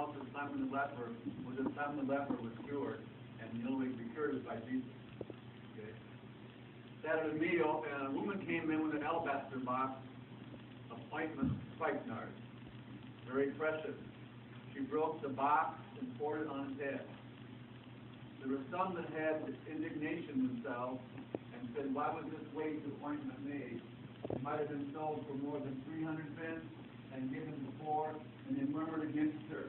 house of Simon the leper, was that Simon the leper was cured, and the only way to be cured is by Jesus. Okay. Sat at a meal, and a woman came in with an alabaster box of ointment, spikenard, very precious. She broke the box and poured it on his head. There were some that had indignation themselves and said, why was this wage of ointment made? It might have been sold for more than 300 pence and given to poor, and they murmured against her.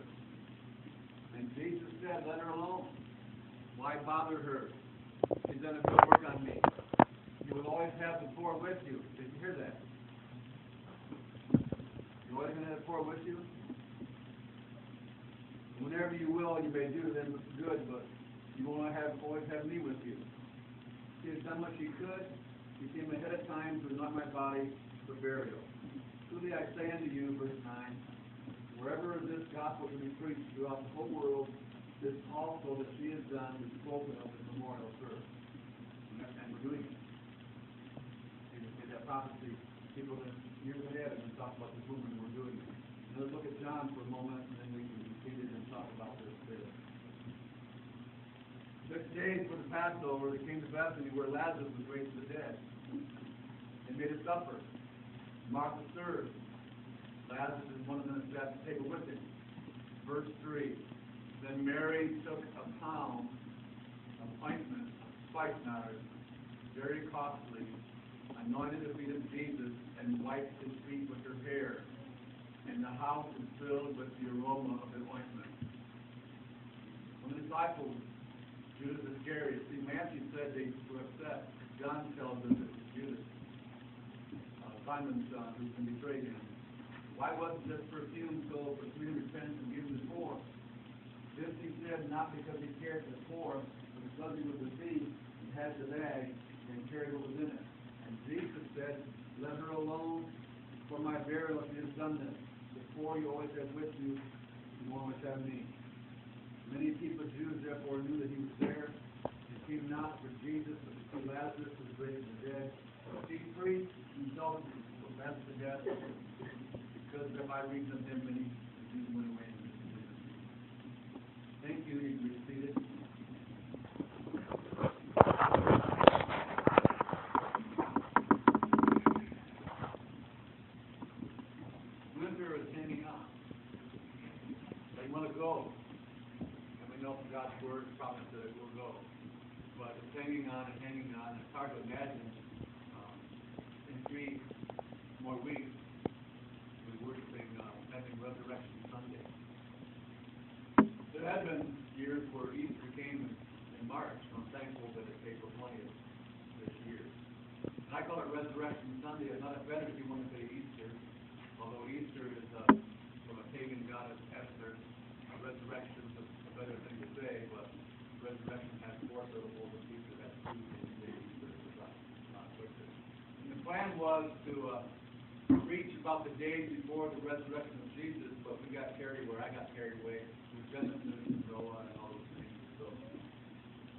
And Jesus said, let her alone. Why bother her? She's done a good work on me. You will always have the poor with you. Did you hear that? You're always going to have the poor with you? Whenever you will, you may do them good, but you won't always have me with you. She has done what she could. She came ahead of time to anoint my body for burial. Truly I say unto you, verse 9, wherever this gospel can be preached throughout the whole world, this also that she has done is spoken of as memorial service. And we're doing it. You can see that prophecy. People that years ahead have been talking about this movement, and we're doing it. Now let's look at John for a moment, and then we can repeat it and talk about this later. 6 days for the Passover, they came to Bethany where Lazarus was raised from the dead. They made a supper. Martha served. Lazarus is one of them that sat at the table with him. Verse 3. Then Mary took a pound of ointment of spikenard, very costly, anointed the feet of Jesus, and wiped his feet with her hair. And the house was filled with the aroma of the ointment. When the disciples, Judas Iscariot, see, Matthew said they were upset. John tells us it was Judas, Simon's son, who's going to betray him. Why wasn't this perfume sold for 300 pence and given to the poor? This he said not because he cared for the poor, but because he was a thief and had the bag and carried what was in it. And Jesus said, let her alone. For my burial she has done this. The poor you always have with you, you won't always have me. Many people, Jews, therefore knew that he was there. They came not for Jesus, but to see Lazarus who was raised from the dead. The chief priests themselves were Lazarus to death, because by reason of him many Jews went away. Thank you. You can be seated. Winter is hanging on. They want to go. Know from God's word, promise that it will go. But it's hanging on and hanging on. It's hard to imagine in 3 more weeks we're worshiping having Resurrection Sunday. There have been years where Easter came in March. I'm thankful that it's April 20th this year. And I call it Resurrection Sunday. It's not better if you want to say Easter, although Easter is from a pagan goddess Esther. Resurrection is a better thing to say, but resurrection has 4 syllables and Easter has 2 Easter is not quicker. And the plan was to preach about the days before the resurrection of Jesus, but we got carried away. I got carried away with Genesis and Noah and all those things. So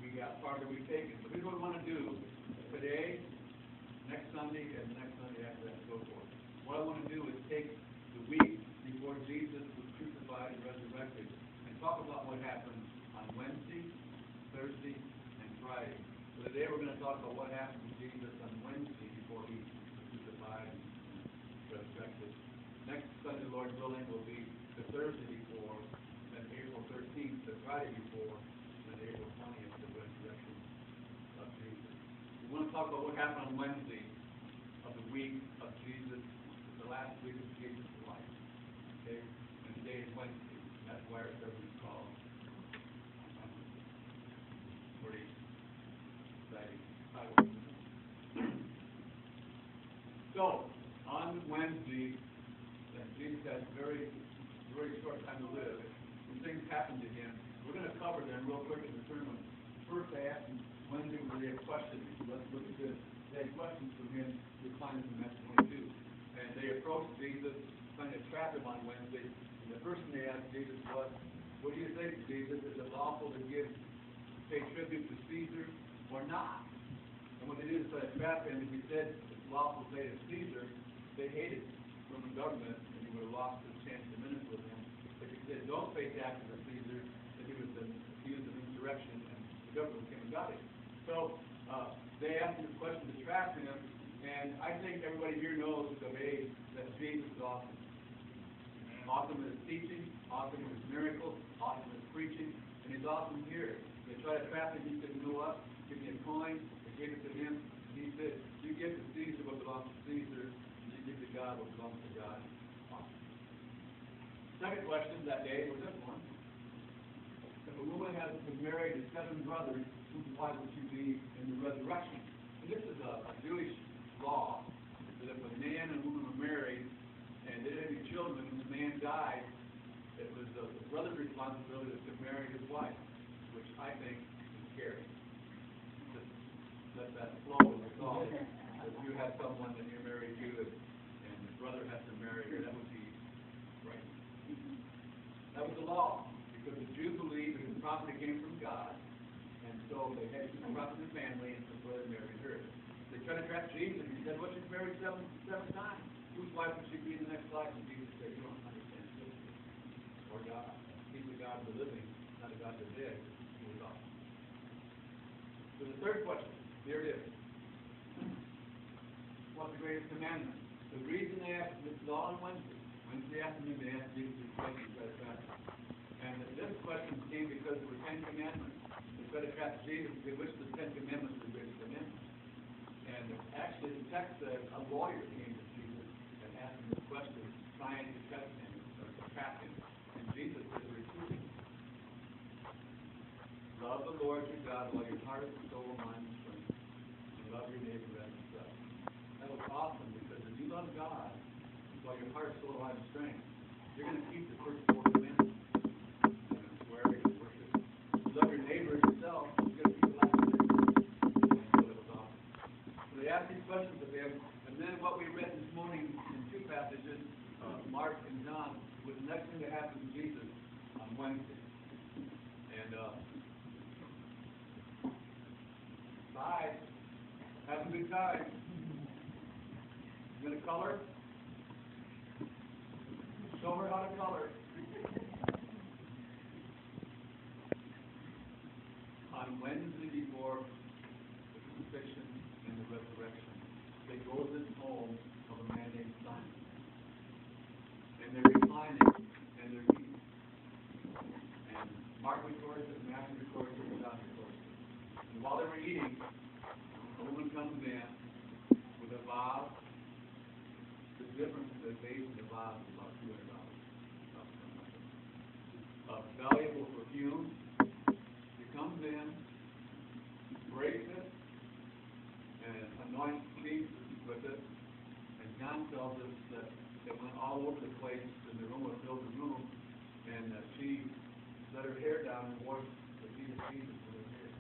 we got part of it taken. So here's what we want to do today, next Sunday, and next Sunday after that, and so forth. What I want to do is take the week before Jesus was crucified and resurrected and talk about what happened on Wednesday, Thursday, and Friday. So today we're going to talk about what happened to Jesus on Wednesday before he was crucified and resurrected. Next Sunday, Lord willing, will be the Thursday before, then April 13th, the Friday before, and then April 20th, the resurrection of Jesus. We want to talk about what happened on Wednesday of the week of Jesus, the last week of Jesus' life. Okay? And today is Wednesday. That's why our service is called. Pretty exciting title. So, on Wednesday, Jesus had a very short time to live. Some things happened to him. We're going to cover them real quick in the sermon. First, I asked him Wednesday whether they had questions. Let's look at this. They had questions from him to find in Matthew 22. And they approached Jesus, trying to trap him on Wednesday. And the first thing they asked Jesus was, what do you think, Jesus? Is it lawful to pay tribute to Caesar or not? And what they did is try to trap him. If he said it's lawful to pay to Caesar, they hated him from the government, and he would have lost his chance to minister with him. If he said, don't pay taxes to Caesar, that he was accused of insurrection, and the government came and got him. So they asked him this question to trap him, and I think everybody here knows of age that Jesus is awesome. Awesome in his teaching, awesome in his miracles, awesome in his preaching, and he's awesome here. They tried to trap him, he said, you know what? Give me a coin. They gave it to him. He said, you give to Caesar what belongs to Caesar, and you give to God what belongs to God. Awesome. Second question that day was this one. If a woman has been married to 7 brothers, whose wife would she be in the resurrection? And this is a Jewish law, that if a man and a woman were married, and they didn't have any children, when the man died, it was the brother's responsibility to marry his wife, which I think is scary. Just let that flow in your thought. If you have someone that you're married to, and the brother has to marry her, that would be right. That was the law, because the Jews believed that the prophet came from God, and so they had to keep the prophet in the family, and the brother married her. They tried to trap Jesus, and he said, well, she's married seven times. Whose wife would she be in the next life? And Jesus said, you don't understand scripture or God. He's the God of the living, not the God of the dead. He was awesome. So the third question, here it is. What's the greatest commandment? The reason they asked, this is all on Wednesday afternoon, they asked Jesus this question to try to trap him. And this question came because there were 10 commandments. They tried to trap Jesus and say, which of the 10 commandments is the greatest commandment? And actually the text says a lawyer came to Jesus and asked him this question, trying to test him or to trap him. And Jesus said, repeat. Love the Lord your God with all your heart, soul, mind, and strength. And love your neighbor as yourself. That was awesome, because if you love God with all your heart, soul, mind, and strength, you're going to keep the first 4 commandments. Wherever you worship. You love your neighbor as yourself, you're going to keep the last 6. And so that was awesome. So they asked these questions of him, and then what we read this morning in 2 passages, Mark and John, was the next thing to happen to Jesus on Wednesday. And bye. Have a good time. You gonna color? Show her how to color. On Wednesday before the crucifixion and the resurrection, they go to this home of a man named Simon. And they're reclining and they're eating. And Mark records it, Matthew records it, and John records it. And while they were eating, a woman comes in with a vase. The difference in the base of the vase is about $200. A valuable perfume. She comes in, breaks it, and anoints Jesus with it. And John tells us that it went all over the place, and the aroma filled the room, and she let her hair down and wore the feet of Jesus with her hair.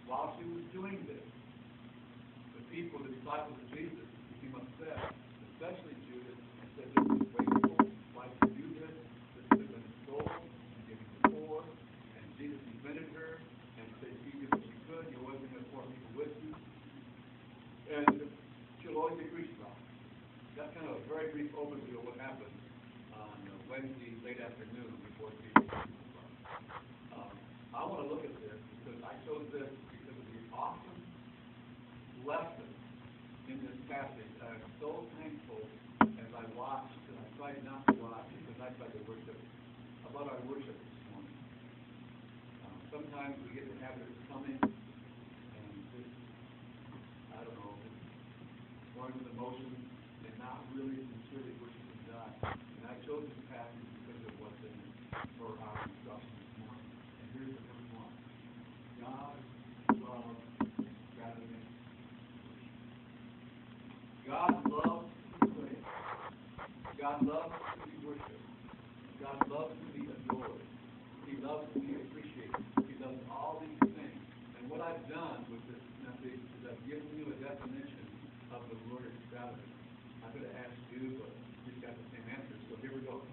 While she was doing this, the people, the disciples of Jesus, became upset, especially Judas, and said, this is wasteful. Why did you do this? This should have been sold and given to the poor. And Jesus defended her and said, she did what she could. You always going to have 4 people with you. And she'll always be crucified. That's kind of a very brief overview of what happened on Wednesday late afternoon before Jesus was crucified. I want to look at this because I chose this because of the awesome lesson in this passage. I'm so thankful as I watched, and I tried not to watch because I tried to worship, about our worship this morning. Sometimes we get the habit of coming and just, I don't know, just going with emotions and not really sincerely worshiping God. And I chose this passage because of what's in it for our discussion this morning. And here's the first one. God loves extravagant worship. God loves to pray. God loves to be worshipped. God loves to be adored. He loves to be appreciated. He loves all these things. And what I've done with this message is I've given you a definition of the word extravagant. I could have asked you, but you've got the same answer. So here we go.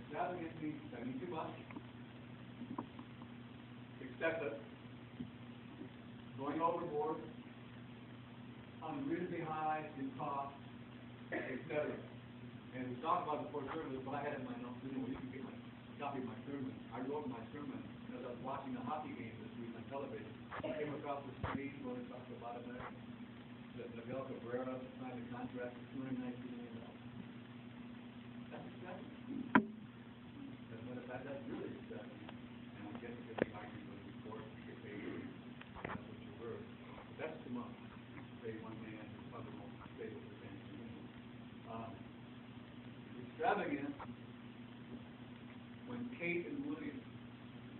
Extravagant means spending too much, excessive, going overboard, unreasonably high in cost, etc. And we talked about before service, but I had in my notes anyway. You can get my copied my sermon. I wrote my sermon as I was watching the hockey game this week on television. I came across the screen where it talks about it there. That Miguel Cabrera signed a contract for $219 million. That's exciting. As a matter of fact, that's really exciting. And I guess it can be argued with the court to get paid. That's what you were. That's too much. Pay one man is probably the most stable thing. Extravagant. When Kate and William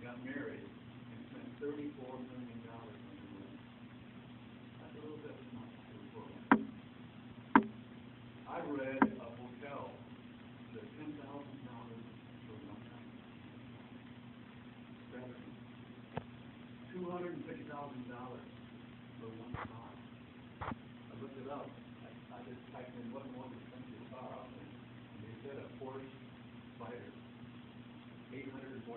got married and spent $34 million on the wedding. That's a little bit much. I read a hotel that $10,000 for one night. $250,000 for one car. I looked it up. I just typed in what more expensive car out there, and they said a Porsche Spider, $845,000.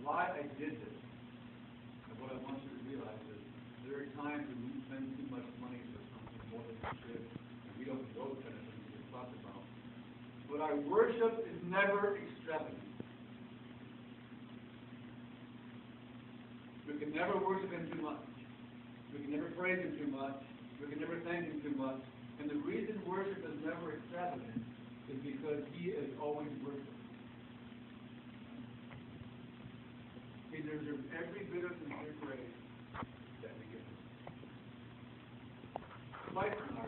Why I did this, and what I want you to realize is there are times when we spend too much money for something more than we should, and we don't know the kind of things we talked about. But our worship is never extravagant. We can never worship Him too much. We can never praise Him too much. We can never thank Him too much. And the reason worship is never extravagant is because He is always worshiped. He deserves every bit of sincere praise that we give Him. Wife and I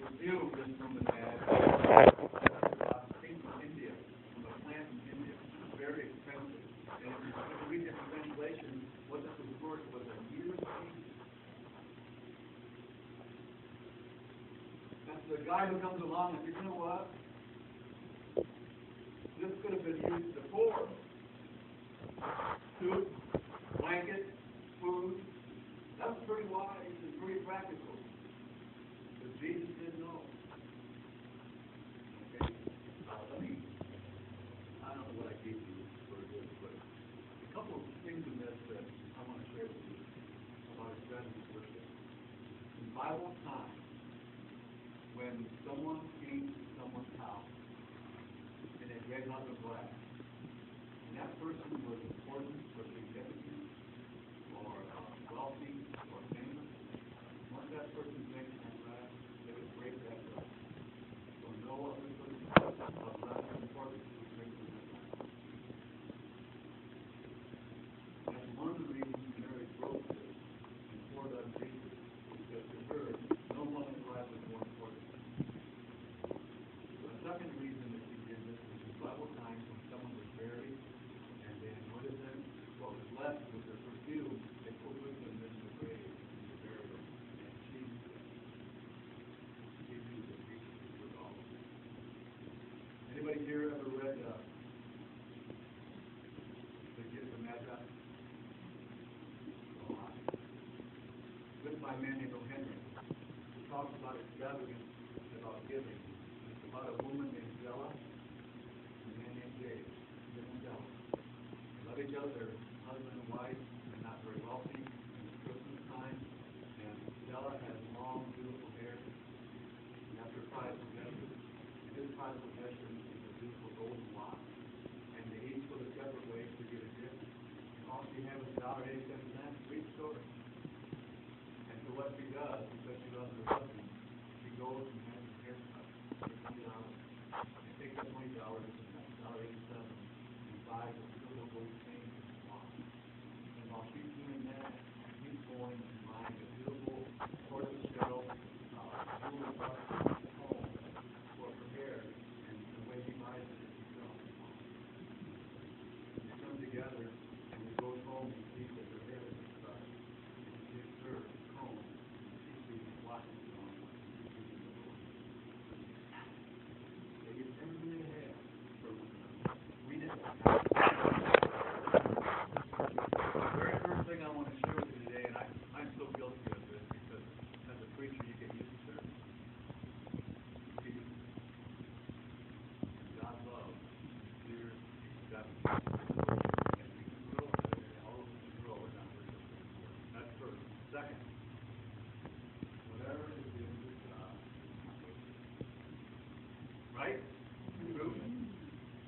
reviewed this woman had from India, from a plant in India, very expensive. And if you read the translation, what this was worth was a year's wages. And so the guy who comes along and says, you know what? This could have been used to the poor. Soup, blanket, food. That was pretty wise and pretty practical. But Jesus said no. Okay? I don't know what I gave you for this, but a couple of things in this that I want to share with you about extravagant worship. In Bible time, when someone came to someone's house and they read out the glass, and that person was important or significant or wealthy or famous, once that person drank that glass, they would break that glass. So no other person of less importance was drinking that glass. That's one of the reasons Mary broke this and poured on Jesus, because to her, no one in life was more important. The second reason that she did this is in Bible times when someone was buried, and then what was left was the perfume they put with them in the grave and the burial. And she knew that Jesus was all. Anybody here ever read The Gift of Magi? Written by a man named O. Henry. He talks about extravagance and about giving. It's about a woman named Bella and a man named James. They love each other. They're husband and wife. They're not very wealthy. It's Christmas time, and Bella has long, beautiful hair. And that's her prized possession. And his prized possession is a beautiful golden watch. And they each go their separate ways to get a gift. And all she had was $1.87. Read the story. And so what she does, because she loves her husband, she goes and has his hair cut for $20. And takes the $20 $1.87 and buys a beautiful gold chain for his watch. And while she's doing that, he's going and buying a beautiful tortoise-shell jewelry box home for her hair. And the way he buys it is he sells it. And they come together, and he goes home and sees that her hair is cut. And he gives her a comb, and she sees the watch is on, and she gives him the gold. They give everything they have for one another. We never have. The very first thing I want to share with you today, and I'm so guilty of this because as a preacher you get used to it. God loves sincere, extravagant. And we can grow in that area. All of us can grow in that worship. That's first. Second, whatever is in your job, right? True.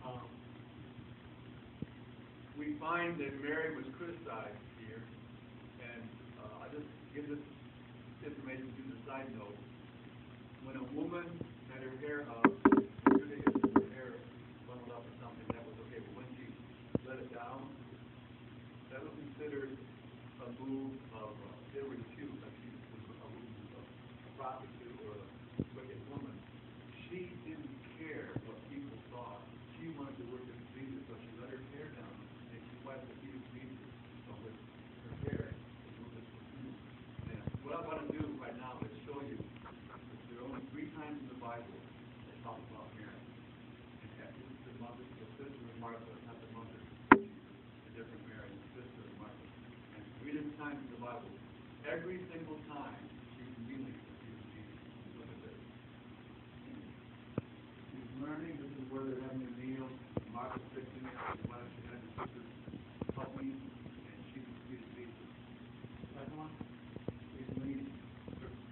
Um, we find that Mary was criticized here, and I just give this information to the side note. When a woman had her hair up, her hair bundled up or something, that was okay. But when she let it down, that was considered a move of ill repute, like she was a move of a prostitute or a wicked woman. She didn't care what people thought. She wanted to worship Jesus, so she let her hair down and she wiped the feet of Jesus with her hair. And what I want to do right now is show you that there are only 3 times in the Bible that talk about Mary. And the mother, the sister of Martha, not the mother, a different Mary, the sister of Martha. And 3 different times in the Bible, every single time she's kneeling for Jesus. Look at this. She's learning, this is where they're having a meal. Martha's fixing it. Why don't you have your sisters help me? And she's Jesus. Second one, she's leaning.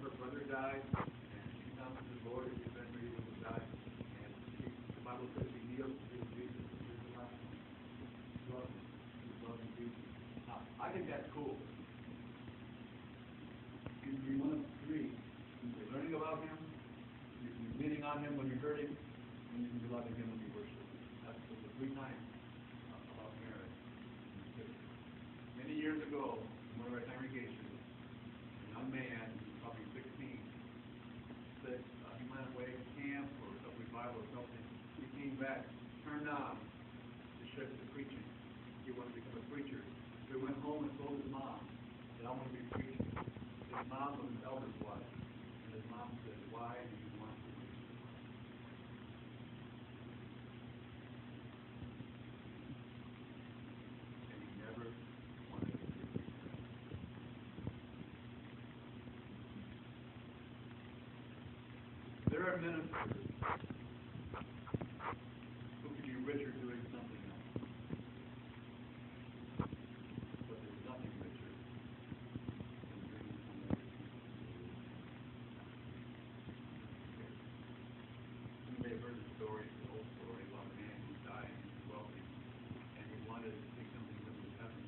Her brother died, and she comes to the Lord and she's been ready to die. And the Bible says she kneels to Jesus. Here's the last one. She's loving Jesus. Now, I think that's cool. You can be one of 3. You can be learning about him, you can be leaning on him when you're hurting, and you can be loving him when you worship. That's the 3 times about Mary. Many years ago, in one of our congregations, a young man, probably 16, said he went away to camp or some revival or something. He came back, turned on the shift to preaching. He wanted to become a preacher. So he went home and told his mom that I want to be preaching. His mom was an elder's wife. And his mom said, why do you want to preach? And he never wanted to be a preacher. There are ministers who could be richer doing something else. But there's nothing richer than bringing somebody to Jesus. You may have heard the story, the old story, about a man who died, he was wealthy, and he wanted to take something with him to heaven.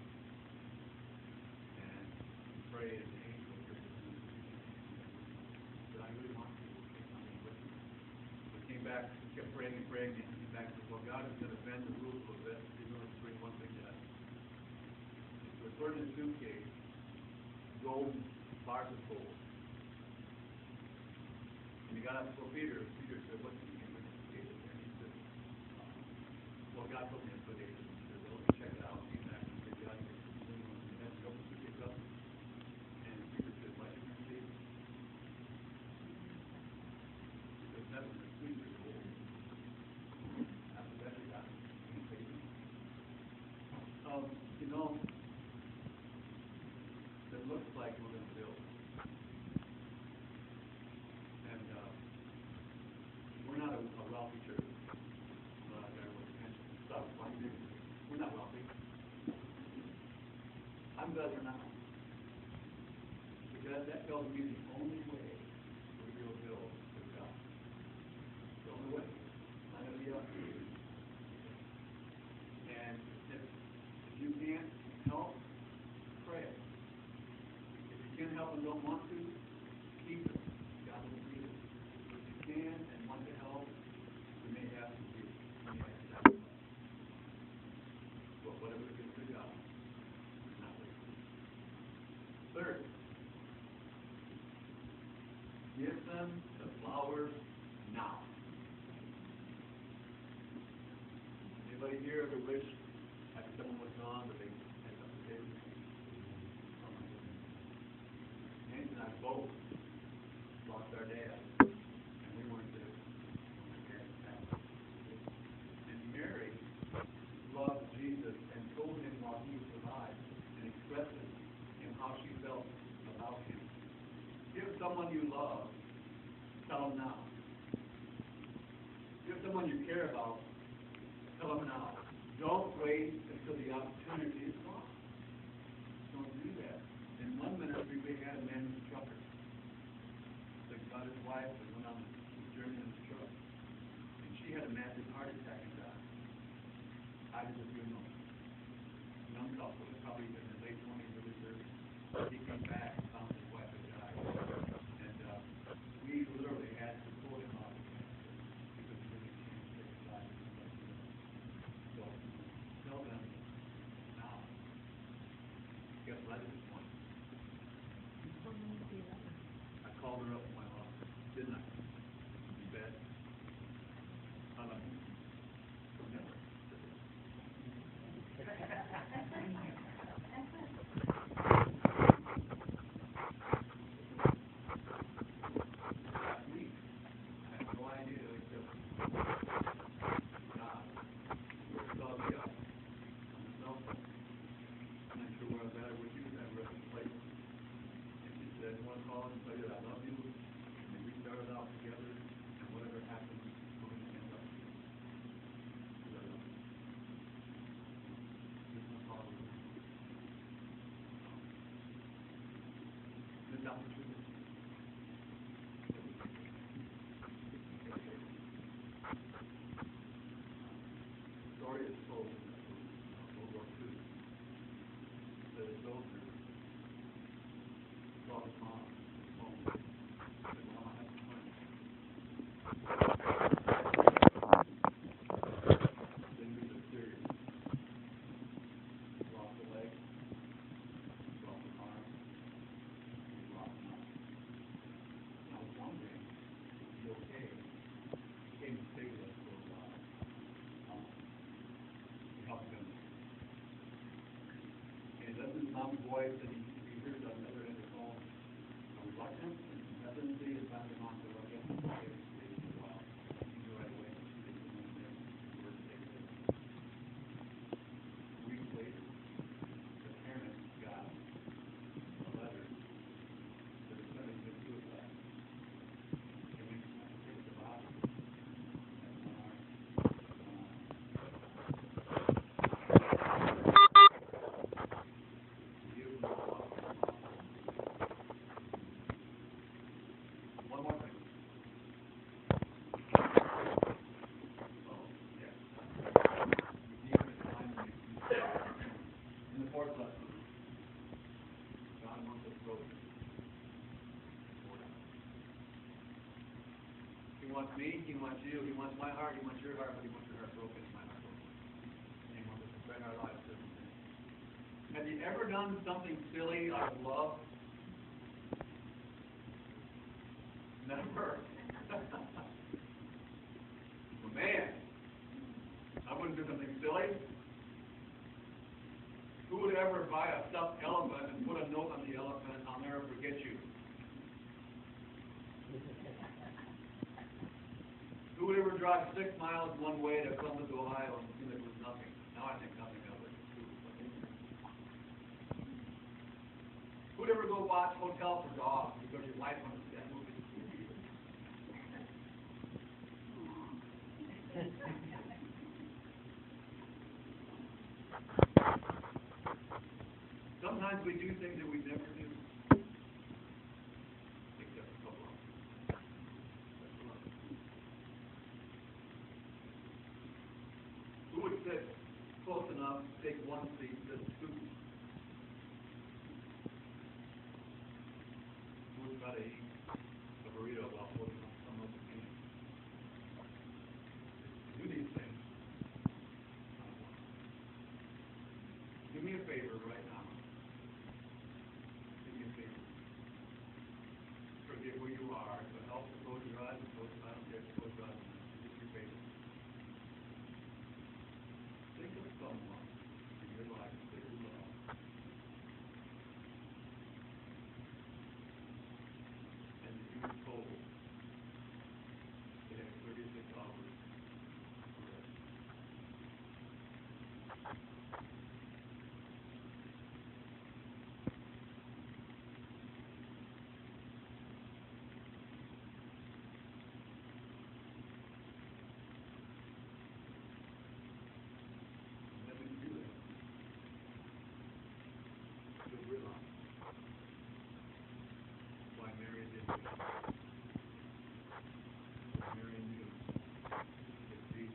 And he prayed, and the angel appeared to him. He said, I really want to take something with me. So he came back, he kept praying and praying, and he came back and said, well, God is going to bend the rules a little bit. He's going to bring one thing to heaven. So he put in a suitcase, golden bars of gold. And he got up to Peter. Peter said, what did you get in the suitcase? And he said, well, God told me to put it in. He said, well, let me check it out. He came back and said, God, he had to open the suitcase up. And Peter said, why did you see it? Because that was the sweetest gold. After that, he got it. He paid it. You know, it looks like we're going to build. And we're not a wealthy church. We're not there with pension and stuff. We're not wealthy. I'm glad we're not. Because that tells me the only way we will build is God. The only way. Not going to be us. And if you can't help, pray. If you can't help and don't want to, keep it. God will see it. If you can and want to help, you may have to do. You may have to sacrifice. But whatever it is to God, it's not wasted. Third, give them the flowers now. Anybody here ever wish after someone was gone that they had something to say with you? Oh my goodness. Nancy and I both lost our dad, and we weren't there when my dad passed. And Mary loved Jesus and told him while he was alive and expressed to him how she felt about him. If someone you love, tell them now. If someone you care about, tell them now. Don't wait until the opportunity is gone. Don't do that. In one ministry, we had a man who was a trucker. So he got his wife and went on the journey in the truck. And massive heart attack and died. I was a funeral. Young couple, probably in his late 20s, early 30s. He came back and found his wife had died. And we literally had to pull him out of the cancer because he really can't take his life. So tell them now. Guess what I did this morning? I called her up in my office, didn't I? In bed. I love you. Never. Story is told in World War II that a soldier saw his mom home. He said, Mom, I have some money. Then he was serious. He lost a leg, he lost an arm, he lost an eye. And I was wondering, is he okay? He came to stay with us for a while. We helped him. And he listens to mom's voice, and he hears on the other end of the phone, a reluctance and some hesitancy, and finally mom said, well, I guess it's okay to stay for a while. He knew right away. They put him in there. We were to stay with him. Weeks later, the parents got a letter that his son had been suicide. And we picked the body. And one arm. One more thing. Oh, yeah. In the fourth lesson, God wants us broken. He wants me, he wants you, he wants my heart, he wants your heart, but he wants your heart broken and my heart broken. And he wants us to spend our lives doing things. Have you ever done something silly out of love? Never. Well, man, I wouldn't do something silly. Who would ever buy a stuffed elephant and put a note on the elephant, I'll never forget you? Who would ever drive 6 miles one way to Columbus, Ohio and seem like it was nothing? Now I think nothing of it. Who would ever go watch Hotel for Dogs because your wife wants to see that movie? Sometimes we do things that we never do. Except for love. That's love. Who would sit close enough to take one seat to scoop? Who would try to eat a burrito while holding up someone else's hand? Do these things. Do me a favor right now. Do me a favor. Forget where you are. If it helps to close your eyes, close your eyes, close your eyes. Do me a favor. Think of someone in your life that you love. And that you were told they have 36 hours to rest. Why Mary did it. Mary knew that Jesus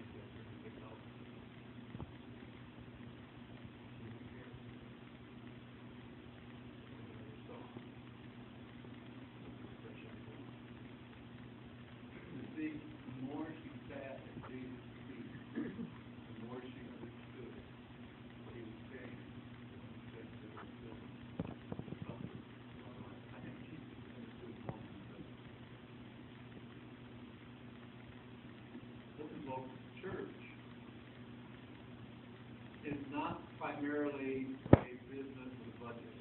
local church is not primarily a business with a budget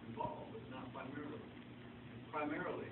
involved, but not primarily. It's primarily